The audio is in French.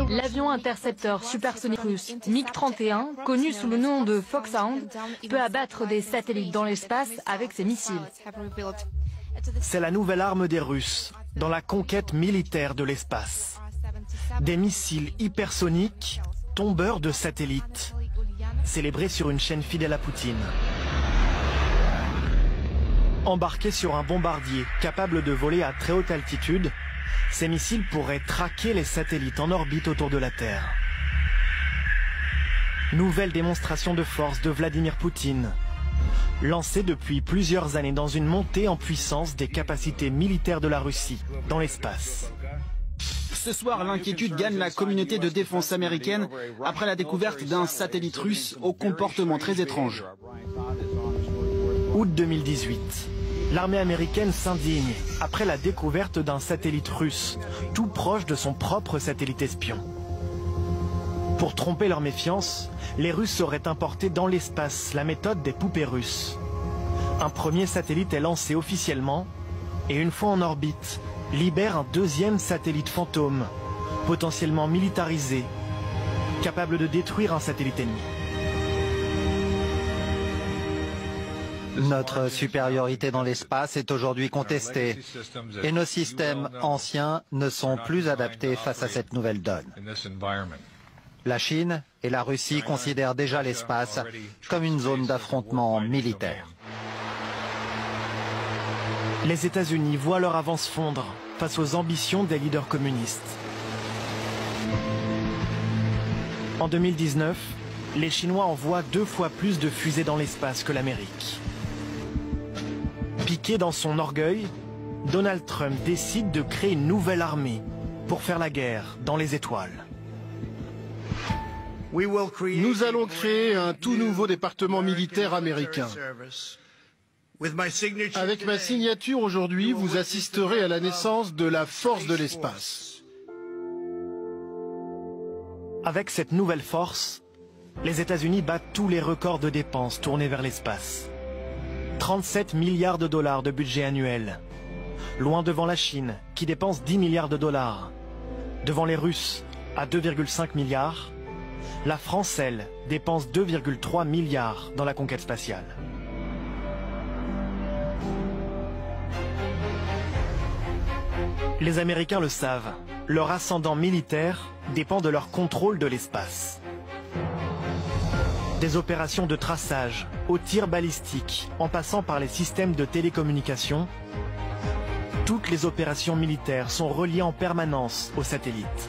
L'avion intercepteur supersonique russe MiG-31, connu sous le nom de Foxhound, peut abattre des satellites dans l'espace avec ses missiles. C'est la nouvelle arme des Russes dans la conquête militaire de l'espace. Des missiles hypersoniques, tombeurs de satellites, célébrés sur une chaîne fidèle à Poutine. Embarqués sur un bombardier capable de voler à très haute altitude, ces missiles pourraient traquer les satellites en orbite autour de la Terre. Nouvelle démonstration de force de Vladimir Poutine, lancée depuis plusieurs années dans une montée en puissance des capacités militaires de la Russie dans l'espace. Ce soir, l'inquiétude gagne la communauté de défense américaine après la découverte d'un satellite russe au comportement très étrange. Août 2018. L'armée américaine s'indigne après la découverte d'un satellite russe, tout proche de son propre satellite espion. Pour tromper leur méfiance, les Russes auraient importé dans l'espace la méthode des poupées russes. Un premier satellite est lancé officiellement et une fois en orbite, libère un deuxième satellite fantôme, potentiellement militarisé, capable de détruire un satellite ennemi. Notre supériorité dans l'espace est aujourd'hui contestée et nos systèmes anciens ne sont plus adaptés face à cette nouvelle donne. La Chine et la Russie considèrent déjà l'espace comme une zone d'affrontement militaire. Les États-Unis voient leur avance fondre face aux ambitions des leaders communistes. En 2019, les Chinois envoient 2 fois plus de fusées dans l'espace que l'Amérique. Piqué dans son orgueil, Donald Trump décide de créer une nouvelle armée pour faire la guerre dans les étoiles. Nous allons créer un tout nouveau département militaire américain. Avec ma signature aujourd'hui, vous assisterez à la naissance de la force de l'espace. Avec cette nouvelle force, les États-Unis battent tous les records de dépenses tournés vers l'espace. 37 milliards de dollars de budget annuel. Loin devant la Chine, qui dépense 10 milliards de dollars. Devant les Russes, à 2,5 milliards. La France, elle, dépense 2,3 milliards dans la conquête spatiale. Les Américains le savent, leur ascendant militaire dépend de leur contrôle de l'espace. Des opérations de traçage, aux tirs balistiques, en passant par les systèmes de télécommunication, toutes les opérations militaires sont reliées en permanence aux satellites.